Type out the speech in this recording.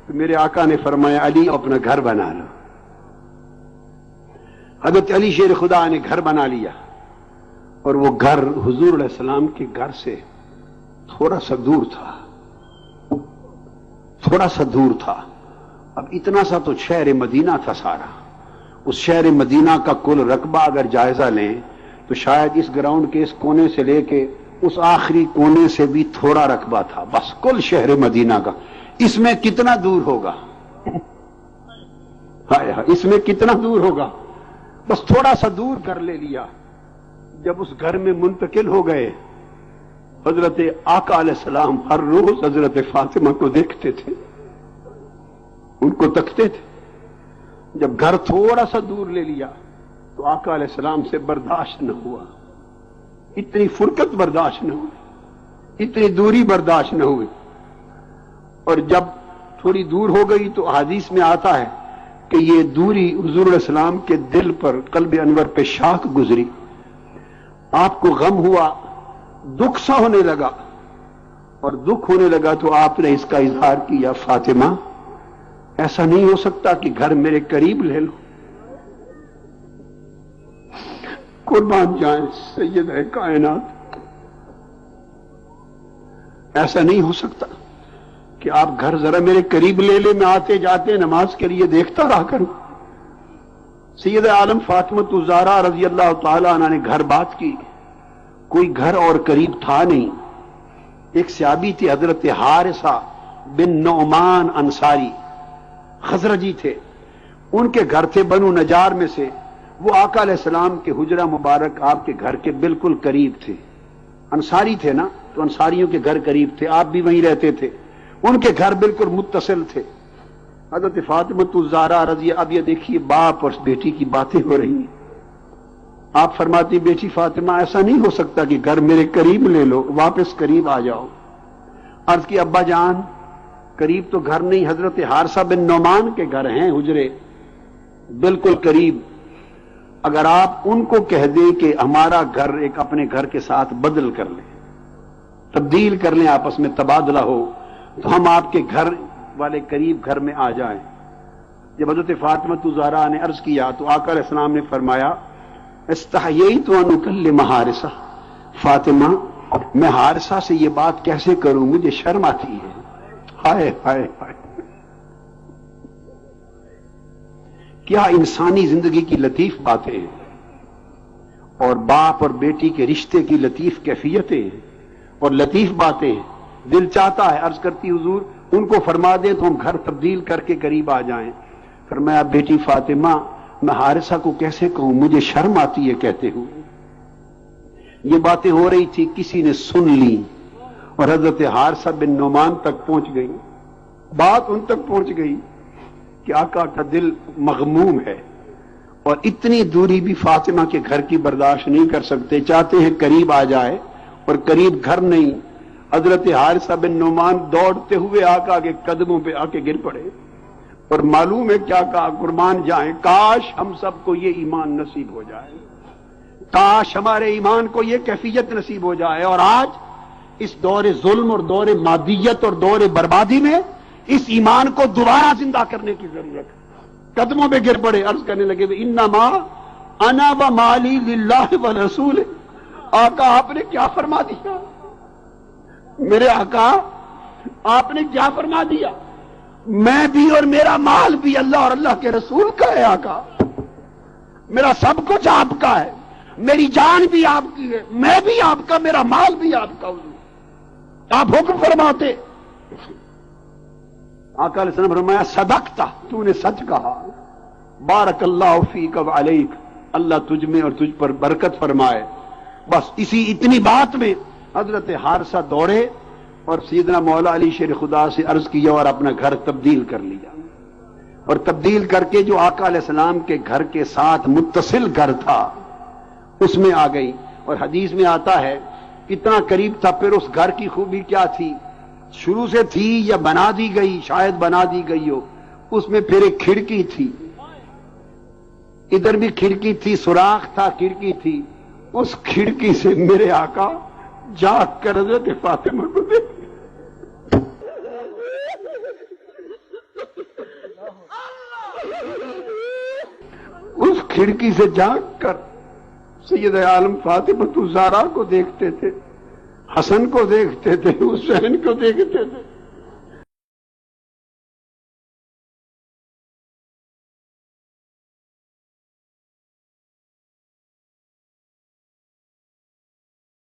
تو میرے آقا نے فرمایا علی اپنا گھر بنا لو۔ حضرت علی شیر خدا نے گھر بنا لیا، اور وہ گھر حضور علیہ السلام کے گھر سے تھوڑا سا دور تھا، تھوڑا سا دور تھا۔ اب اتنا سا تو شہر مدینہ تھا سارا، اس شہر مدینہ کا کل رقبہ اگر جائزہ لیں تو شاید اس گراؤنڈ کے اس کونے سے لے کے اس آخری کونے سے بھی تھوڑا رقبہ تھا، بس کل شہر مدینہ کا۔ اس میں کتنا دور ہوگا؟ ہائے ہائے، اس میں کتنا دور ہوگا؟ بس تھوڑا سا دور کر لے لیا۔ جب اس گھر میں منتقل ہو گئے، حضرت آقا علیہ السلام ہر روز حضرت فاطمہ کو دیکھتے تھے، ان کو تکتے تھے۔ جب گھر تھوڑا سا دور لے لیا تو آقا علیہ السلام سے برداشت نہ ہوا، اتنی فرقت برداشت نہ ہوئی، اتنی دوری برداشت نہ ہوئی۔ اور جب تھوڑی دور ہو گئی تو حدیث میں آتا ہے کہ یہ دوری حضور علیہ السلام کے دل پر، قلب انور پہ شاخ گزری، آپ کو غم ہوا، دکھ سا ہونے لگا، اور دکھ ہونے لگا تو آپ نے اس کا اظہار کیا، فاطمہ ایسا نہیں ہو سکتا کہ گھر میرے قریب لے لو۔ قربان جائیں سید ہے کائنات، ایسا نہیں ہو سکتا کہ آپ گھر ذرا میرے قریب لے لے، میں آتے جاتے نماز کے لیے دیکھتا رہا کروں۔ سید عالم فاطمہ الزہرا رضی اللہ تعالی عنہ نے گھر بات کی، کوئی گھر اور قریب تھا نہیں۔ ایک صحابی تھے حضرت حارثہ بن نعمان انصاری، خزرجی تھے، ان کے گھر تھے بنو نجار میں سے، وہ آقا علیہ السلام کے حجرہ مبارک آپ کے گھر کے بالکل قریب تھے۔ انصاری تھے نا، تو انصاریوں کے گھر قریب تھے، آپ بھی وہیں رہتے تھے، ان کے گھر بالکل متصل تھے۔ حضرت فاطمہ الزہرا رضی، اب یہ دیکھیے باپ اور بیٹی کی باتیں ہو رہی ہیں۔ آپ فرماتی بیٹی فاطمہ ایسا نہیں ہو سکتا کہ گھر میرے قریب لے لو، واپس قریب آ جاؤ۔ عرض کی ابا جان قریب تو گھر نہیں، حضرت حارثہ بن نعمان کے گھر ہیں حجرے، بالکل قریب۔ اگر آپ ان کو کہہ دیں کہ ہمارا گھر ایک اپنے گھر کے ساتھ بدل کر لیں، تبدیل کر لیں، آپس میں تبادلہ ہو، تو ہم آپ کے گھر والے قریب گھر میں آ جائیں۔ جب حضرت فاطمہ الزہرا نے عرض کیا تو آقا علیہ السلام نے فرمایا استحییت ان اکلم حارثہ، فاطمہ میں حارثہ سے یہ بات کیسے کروں، مجھے شرم آتی ہے۔ ہائے ہائے ہائے، کیا انسانی زندگی کی لطیف باتیں ہیں، اور باپ اور بیٹی کے رشتے کی لطیف کیفیتیں ہیں اور لطیف باتیں ہیں۔ دل چاہتا ہے عرض کرتی حضور ان کو فرما دیں تو ہم گھر تبدیل کر کے قریب آ جائیں۔ فرمایا بیٹی فاطمہ میں حارثہ کو کیسے کہوں، مجھے شرم آتی ہے کہتے ہوئے۔ یہ باتیں ہو رہی تھی، کسی نے سن لی اور حضرت حارثہ بن نعمان تک پہنچ گئی، بات ان تک پہنچ گئی کہ آقا کا دل مغموم ہے، اور اتنی دوری بھی فاطمہ کے گھر کی برداشت نہیں کر سکتے، چاہتے ہیں قریب آ جائے، اور قریب گھر نہیں۔ حضرت حارثہ بن نعمان دوڑتے ہوئے آقا کے قدموں پہ آ کے گر پڑے، اور معلوم ہے کیا کہا، قربان جائیں کاش ہم سب کو یہ ایمان نصیب ہو جائے، کاش ہمارے ایمان کو یہ کیفیت نصیب ہو جائے۔ اور آج اس دور ظلم اور دور مادیت اور دور بربادی میں اس ایمان کو دوبارہ زندہ کرنے کی ضرورت ہے۔ قدموں پہ گر پڑے، عرض کرنے لگے انما انا ومالی للہ ورسولہ۔ آقا آپ نے کیا فرما دیا، میرے آقا آپ نے کیا فرما دیا، میں بھی اور میرا مال بھی اللہ اور اللہ کے رسول کا ہے آقا، میرا سب کچھ آپ کا ہے، میری جان بھی آپ کی ہے، میں بھی آپ کا، میرا مال بھی آپ کا۔ آپ حکم فرماتے۔ آقا علیہ السلام فرمایا صدقتا، تو نے سچ کہا، بارک اللہ فیک و علیک، اللہ تجھ میں اور تجھ پر برکت فرمائے۔ بس اسی اتنی بات میں حضرت حارثہ دوڑے اور سیدنا مولا علی شیر خدا سے عرض کیا اور اپنا گھر تبدیل کر لیا، اور تبدیل کر کے جو آقا علیہ السلام کے گھر کے ساتھ متصل گھر تھا اس میں آ گئی۔ اور حدیث میں آتا ہے اتنا قریب تھا، پھر اس گھر کی خوبی کیا تھی، شروع سے تھی یا بنا دی گئی، شاید بنا دی گئی ہو، اس میں پھر ایک کھڑکی تھی، ادھر بھی کھڑکی تھی، سوراخ تھا، کھڑکی تھی، اس کھڑکی سے میرے آقا جاگ کر حضرت فاطمہ کو دیکھ اس کھڑکی سے جھانک کر سید عالم فاطمہ الزہرا کو دیکھتے تھے، حسن کو دیکھتے تھے، حسین کو دیکھتے تھے،